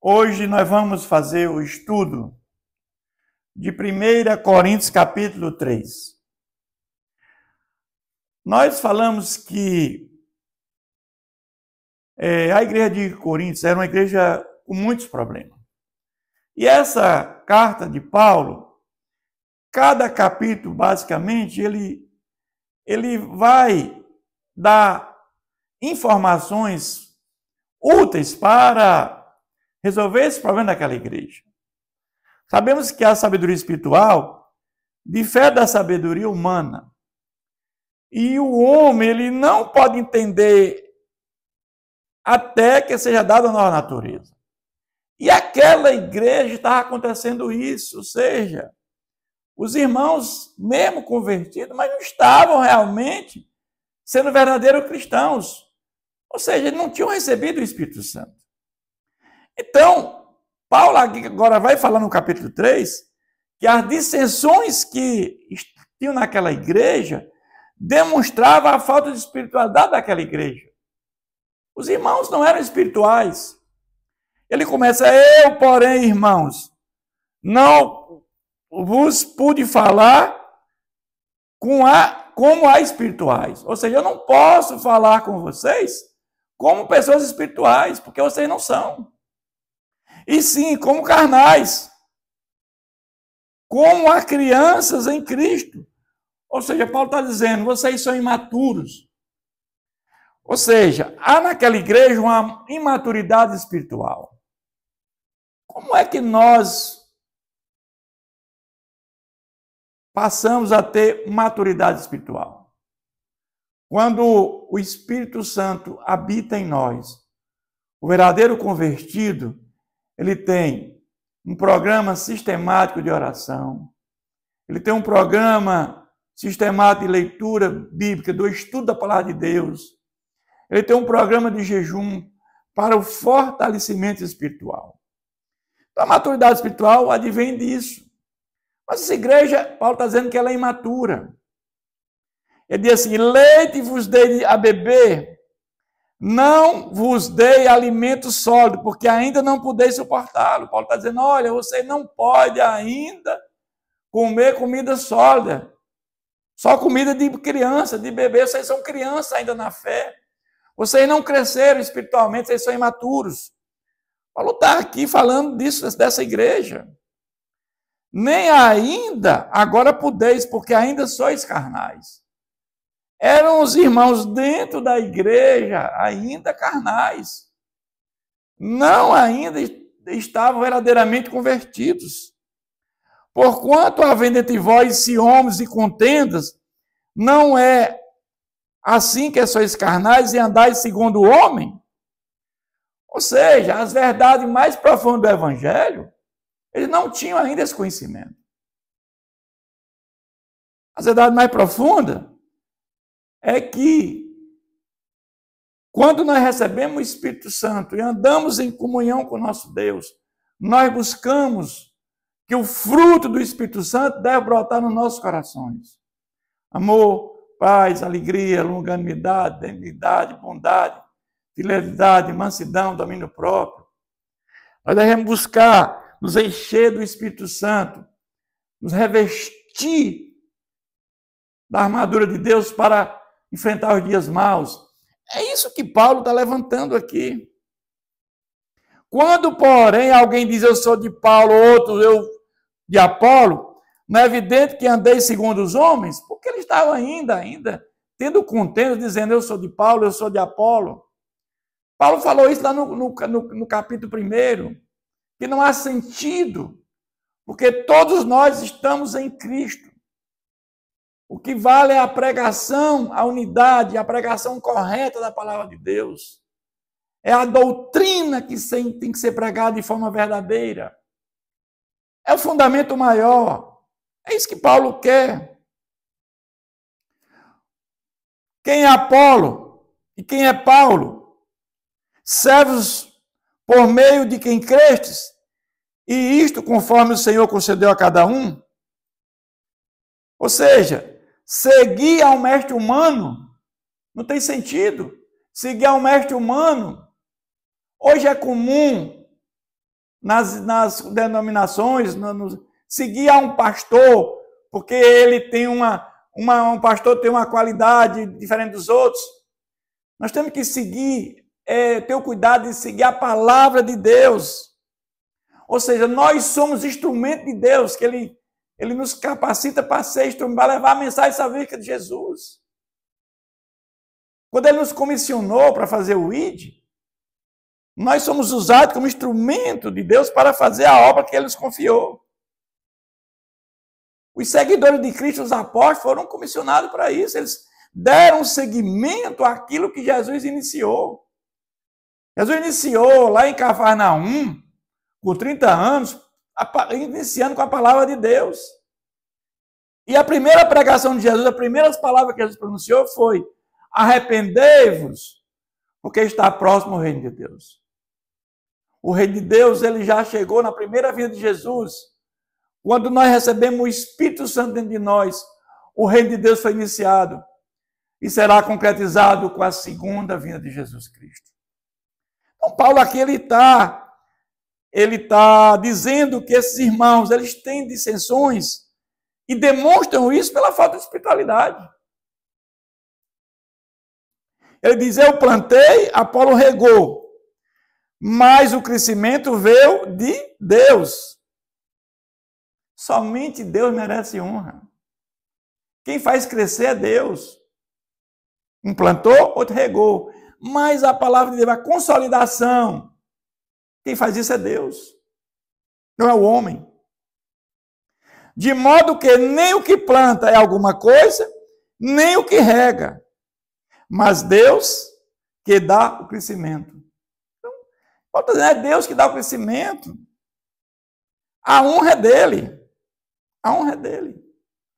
Hoje nós vamos fazer o estudo de 1 Coríntios capítulo 3. Nós falamos que a igreja de Coríntios era uma igreja com muitos problemas. E essa carta de Paulo, cada capítulo, basicamente, ele vai dar informações úteis para resolver esse problema daquela igreja. Sabemos que a sabedoria espiritual difere da sabedoria humana. E o homem, ele não pode entender até que seja dada a nova natureza. E aquela igreja estava acontecendo isso, ou seja, os irmãos, mesmo convertidos, mas não estavam realmente sendo verdadeiros cristãos. Ou seja, eles não tinham recebido o Espírito Santo. Então, Paulo agora vai falar no capítulo 3 que as dissensões que tinham naquela igreja demonstravam a falta de espiritualidade daquela igreja. Os irmãos não eram espirituais. Ele começa, eu, porém, irmãos, não vos pude falar como a espirituais. Ou seja, eu não posso falar com vocês como pessoas espirituais, porque vocês não são. E sim, como carnais. Como a crianças em Cristo. Ou seja, Paulo está dizendo, vocês são imaturos. Ou seja, há naquela igreja uma imaturidade espiritual. Como é que nós passamos a ter maturidade espiritual? Quando o Espírito Santo habita em nós, o verdadeiro convertido, ele tem um programa sistemático de oração, ele tem um programa sistemático de leitura bíblica, do estudo da palavra de Deus, ele tem um programa de jejum para o fortalecimento espiritual. Então, a maturidade espiritual advém disso. Mas essa igreja, Paulo está dizendo que ela é imatura. Ele diz assim, leite vos dei a beber, não vos dei alimento sólido, porque ainda não podeis suportá-lo. Paulo está dizendo, olha, você não pode ainda comer comida sólida. Só comida de criança, de bebê. Vocês são crianças ainda na fé. Vocês não cresceram espiritualmente, vocês são imaturos. Paulo está aqui falando disso, dessa igreja. Nem ainda agora podeis, porque ainda sois carnais. Eram os irmãos dentro da igreja ainda carnais. Não ainda estavam verdadeiramente convertidos. Porquanto havendo entre vós ciúmes e contendas, não é assim que sois carnais e andais segundo o homem? Ou seja, as verdades mais profundas do evangelho, eles não tinham ainda esse conhecimento. As verdades mais profundas é que quando nós recebemos o Espírito Santo e andamos em comunhão com o nosso Deus, nós buscamos que o fruto do Espírito Santo deve brotar nos nossos corações. Amor, paz, alegria, longanimidade, benignidade, bondade, fidelidade, mansidão, domínio próprio. Nós devemos buscar nos encher do Espírito Santo, nos revestir da armadura de Deus para enfrentar os dias maus. É isso que Paulo está levantando aqui. Quando, porém, alguém diz eu sou de Paulo, outro eu de Apolo, não é evidente que andei segundo os homens? Porque ele estava ainda tendo contenda, dizendo eu sou de Paulo, eu sou de Apolo. Paulo falou isso lá no capítulo 1, que não há sentido, porque todos nós estamos em Cristo. O que vale é a pregação, a unidade, a pregação correta da palavra de Deus. É a doutrina que tem que ser pregada de forma verdadeira. É o fundamento maior. É isso que Paulo quer. Quem é Apolo e quem é Paulo? Servos por meio de quem crestes, e isto conforme o Senhor concedeu a cada um. Ou seja, seguir ao mestre humano não tem sentido. Seguir ao mestre humano, hoje é comum nas denominações, seguir a um pastor, porque ele tem um pastor tem uma qualidade diferente dos outros. Nós temos que seguir, ter o cuidado de seguir a palavra de Deus. Ou seja, nós somos instrumento de Deus, que Ele nos capacita para ser instrumento, para levar a mensagem salvífica de Jesus. Quando Ele nos comissionou para fazer o ID, nós somos usados como instrumento de Deus para fazer a obra que Ele nos confiou. Os seguidores de Cristo, os apóstolos, foram comissionados para isso. Eles deram seguimento àquilo que Jesus iniciou. Jesus iniciou lá em Cafarnaum, com 30 anos, iniciando com a palavra de Deus. E a primeira pregação de Jesus, as primeiras palavras que Jesus pronunciou foi: arrependei-vos, porque está próximo o reino de Deus. O reino de Deus, ele já chegou na primeira vinda de Jesus. Quando nós recebemos o Espírito Santo dentro de nós, o reino de Deus foi iniciado e será concretizado com a segunda vinda de Jesus Cristo. Então, Paulo aqui, ele está dizendo que esses irmãos, eles têm dissensões e demonstram isso pela falta de espiritualidade. Ele diz: eu plantei, Apolo regou, mas o crescimento veio de Deus. Somente Deus merece honra. Quem faz crescer é Deus. Um plantou, outro regou. Mas a palavra de Deus, a consolidação, quem faz isso é Deus, não é o homem. De modo que nem o que planta é alguma coisa, nem o que rega, mas Deus que dá o crescimento. Então, Paulo está dizendo, é Deus que dá o crescimento. A honra é dele. A honra é dele,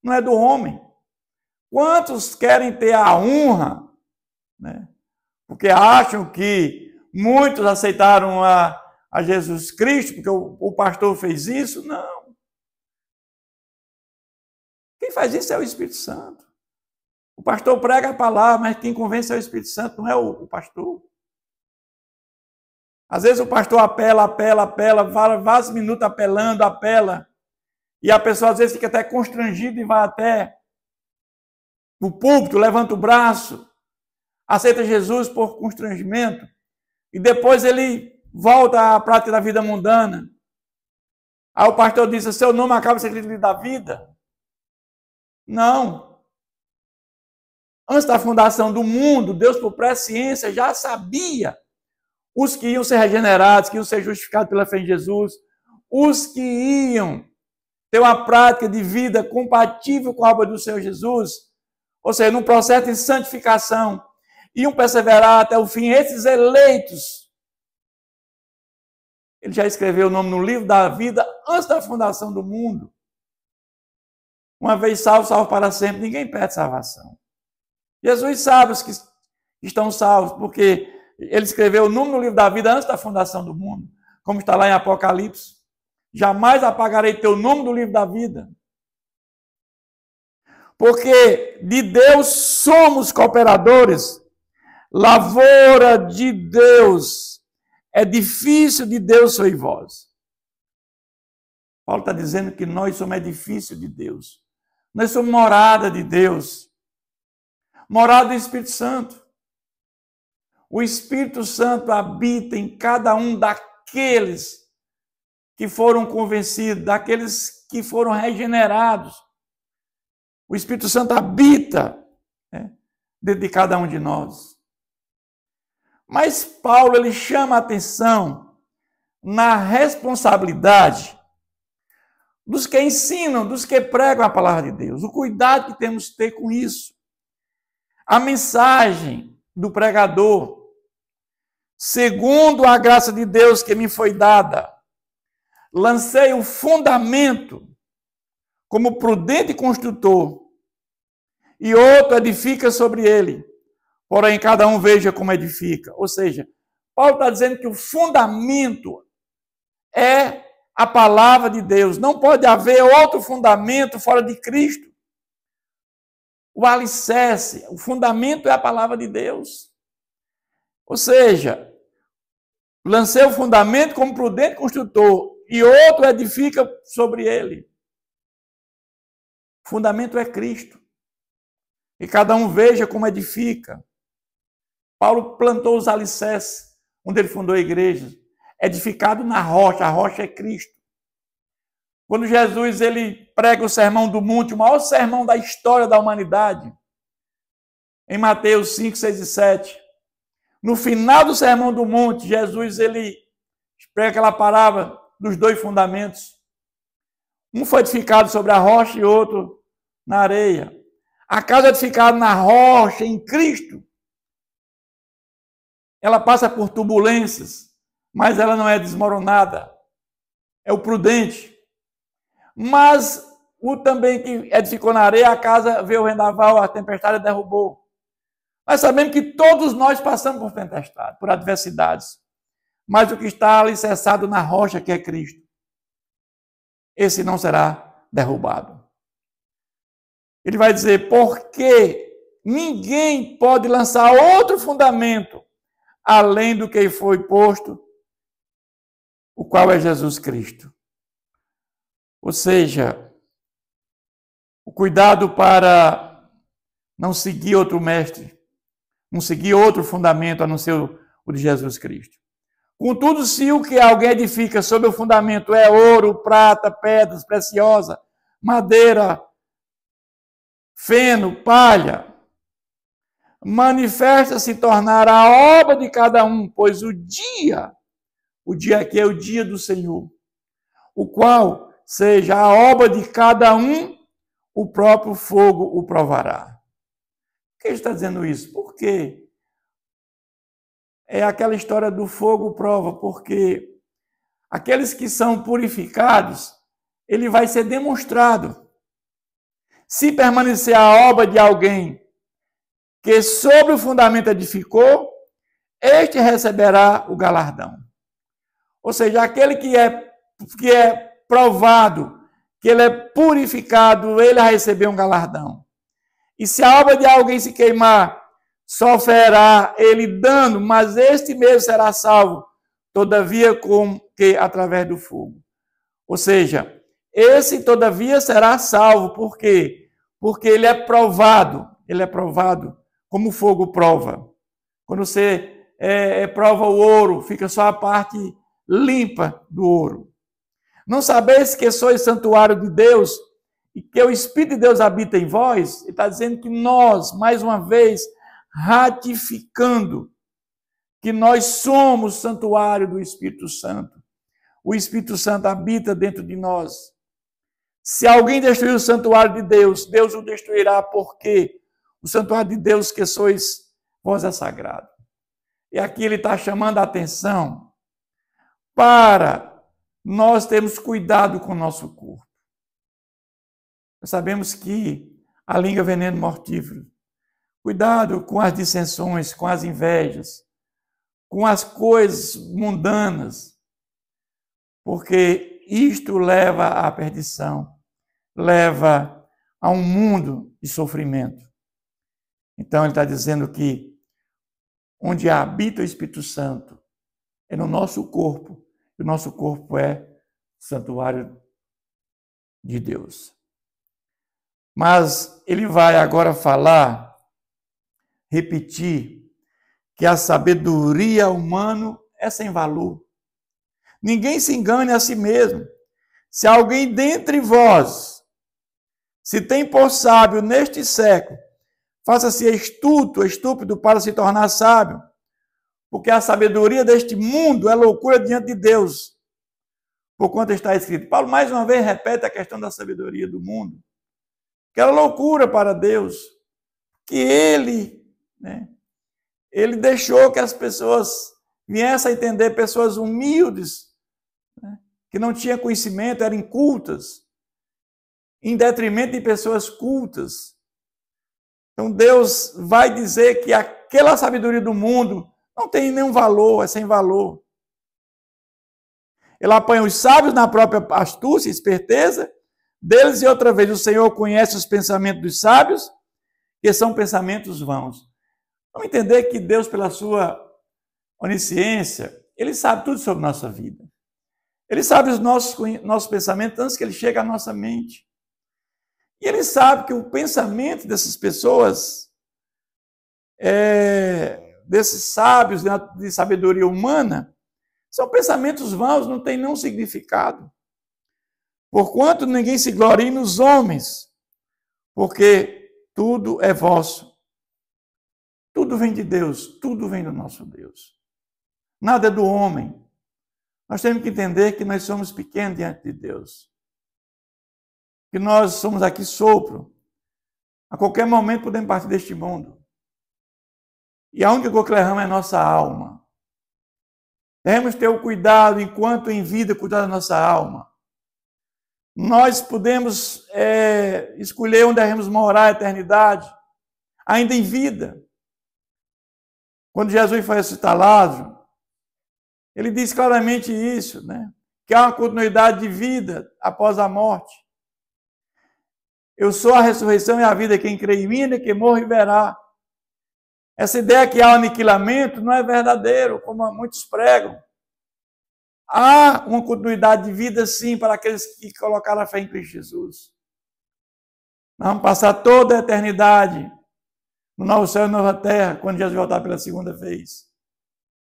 não é do homem. Quantos querem ter a honra, né? Porque acham que muitos aceitaram a Jesus Cristo, porque o pastor fez isso? Não. Quem faz isso é o Espírito Santo. O pastor prega a palavra, mas quem convence é o Espírito Santo, não é o pastor. Às vezes o pastor apela, vários minutos apela. E a pessoa às vezes fica até constrangida e vai até o púlpito, levanta o braço, aceita Jesus por constrangimento, e depois ele volta à prática da vida mundana. Aí o pastor diz: seu nome acaba sendo escrito da vida. Não. Antes da fundação do mundo, Deus, por presciência, já sabia os que iam ser regenerados, que iam ser justificados pela fé em Jesus, os que iam ter uma prática de vida compatível com a obra do Senhor Jesus, ou seja, num processo de santificação, iam perseverar até o fim. Esses eleitos, ele já escreveu o nome no livro da vida antes da fundação do mundo. Uma vez salvo, salvo para sempre. Ninguém perde salvação. Jesus sabe os que estão salvos, porque ele escreveu o nome no livro da vida antes da fundação do mundo, como está lá em Apocalipse. Jamais apagarei teu nome do livro da vida. Porque de Deus somos cooperadores, lavoura de Deus, edifício de Deus sois vós. Paulo está dizendo que nós somos edifício de Deus. Nós somos morada de Deus. Morada do Espírito Santo. O Espírito Santo habita em cada um daqueles que foram convencidos, daqueles que foram regenerados. O Espírito Santo habita, né, dentro de cada um de nós. Mas Paulo, ele chama a atenção na responsabilidade dos que ensinam, dos que pregam a palavra de Deus. O cuidado que temos que ter com isso. A mensagem do pregador, segundo a graça de Deus que me foi dada, lancei o fundamento como prudente construtor, e outro edifica sobre ele, porém cada um veja como edifica. Ou seja, Paulo está dizendo que o fundamento é a palavra de Deus. Não pode haver outro fundamento fora de Cristo. O alicerce, o fundamento é a palavra de Deus. Ou seja, Lancei o fundamento como prudente construtor, e outro edifica sobre ele. O fundamento é Cristo. E cada um veja como edifica. Paulo plantou os alicerces, onde ele fundou a igreja, edificado na rocha. A rocha é Cristo. Quando Jesus ele prega o Sermão do Monte, o maior sermão da história da humanidade, em Mateus 5, 6 e 7, no final do Sermão do Monte, Jesus ele prega aquela parábola dos dois fundamentos. Um foi edificado sobre a rocha e outro na areia. A casa edificada na rocha, em Cristo, ela passa por turbulências, mas ela não é desmoronada. É o prudente. Mas o também que edificou na areia, a casa veio o vendaval, a tempestade derrubou. Nós sabemos que todos nós passamos por tempestade, por adversidades. Mas o que está alicerçado na rocha, que é Cristo, esse não será derrubado. Ele vai dizer, porque ninguém pode lançar outro fundamento além do que foi posto, o qual é Jesus Cristo. Ou seja, o cuidado para não seguir outro mestre, não seguir outro fundamento a não ser o de Jesus Cristo. Contudo, se o que alguém edifica sobre o fundamento é ouro, prata, pedras preciosas, madeira, feno, palha, manifesta-se tornar a obra de cada um, pois o dia aqui é o dia do Senhor, o qual seja a obra de cada um, o próprio fogo o provará. Por que ele está dizendo isso? Porque é aquela história do fogo prova, porque aqueles que são purificados, ele vai ser demonstrado. Se permanecer a obra de alguém que sobre o fundamento edificou, este receberá o galardão. Ou seja, aquele que é provado, que ele é purificado, ele vai receber um galardão. E se a obra de alguém se queimar, sofrerá ele dano, mas este mesmo será salvo, todavia como que através do fogo. Ou seja, esse todavia será salvo, por quê? Porque ele é provado como o fogo prova. Quando você prova o ouro, fica só a parte limpa do ouro. Não sabeis que sois santuário de Deus e que o Espírito de Deus habita em vós? Ele está dizendo que nós, mais uma vez, ratificando que nós somos santuário do Espírito Santo. O Espírito Santo habita dentro de nós. Se alguém destruir o santuário de Deus, Deus o destruirá, porque o santuário de Deus que sois vós é sagrado. E aqui ele está chamando a atenção para nós termos cuidado com o nosso corpo. Nós sabemos que a língua é veneno mortífero. Cuidado com as dissensões, com as invejas, com as coisas mundanas, porque isto leva à perdição, leva a um mundo de sofrimento. Então ele está dizendo que onde habita o Espírito Santo é no nosso corpo, e o nosso corpo é santuário de Deus. Mas ele vai agora repetir, que a sabedoria humana é sem valor. Ninguém se engane a si mesmo. Se alguém dentre vós se tem por sábio neste século, faça-se estúpido para se tornar sábio, porque a sabedoria deste mundo é loucura diante de Deus. Porquanto está escrito. Paulo mais uma vez repete a questão da sabedoria do mundo, que é loucura para Deus, que ele deixou que as pessoas viessem a entender, pessoas humildes, que não tinham conhecimento, eram incultas, em detrimento de pessoas cultas. Então Deus vai dizer que aquela sabedoria do mundo não tem nenhum valor, é sem valor. Ele apanha os sábios na própria astúcia e esperteza deles, e outra vez o Senhor conhece os pensamentos dos sábios, que são pensamentos vãos. Vamos entender que Deus, pela sua onisciência, Ele sabe tudo sobre nossa vida. Ele sabe os nossos pensamentos antes que ele chegue à nossa mente. E ele sabe que o pensamento dessas pessoas, desses sábios de sabedoria humana, são pensamentos vãos, não tem nenhum significado. Porquanto ninguém se glorie nos homens, porque tudo é vosso. Tudo vem de Deus, tudo vem do nosso Deus. Nada é do homem. Nós temos que entender que nós somos pequenos diante de Deus. Que nós somos aqui sopro. A qualquer momento podemos partir deste mundo. E a única coisa que levamos é a nossa alma. Devemos ter o cuidado, enquanto em vida, cuidar da nossa alma. Nós podemos escolher onde devemos morar a eternidade, ainda em vida. Quando Jesus foi ressuscitar Lázaro, ele diz claramente isso, né? Que há uma continuidade de vida após a morte. Eu sou a ressurreição e a vida, quem crê em mim, quem morre verá. Essa ideia que há um aniquilamento não é verdadeiro, como muitos pregam. Há uma continuidade de vida, sim, para aqueles que colocaram a fé em Cristo Jesus. Nós vamos passar toda a eternidade no novo céu e nova terra, quando Jesus voltar pela segunda vez.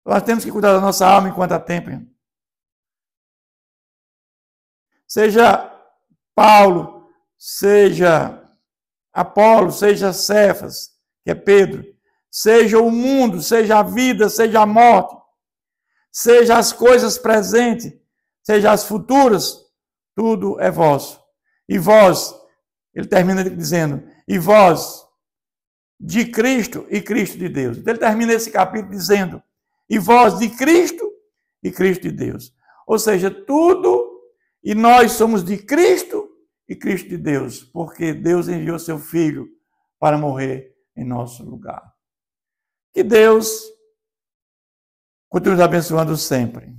Nós temos que cuidar da nossa alma enquanto há tempo. Seja Paulo, seja Apolo, seja Cefas, que é Pedro, seja o mundo, seja a vida, seja a morte, seja as coisas presentes, seja as futuras, tudo é vosso. E vós, ele termina dizendo, e vós, de Cristo e Cristo de Deus. Então ele termina esse capítulo dizendo, e vós de Cristo e Cristo de Deus. Ou seja, tudo, e nós somos de Cristo e Cristo de Deus, porque Deus enviou seu Filho para morrer em nosso lugar. Que Deus continue nos abençoando sempre.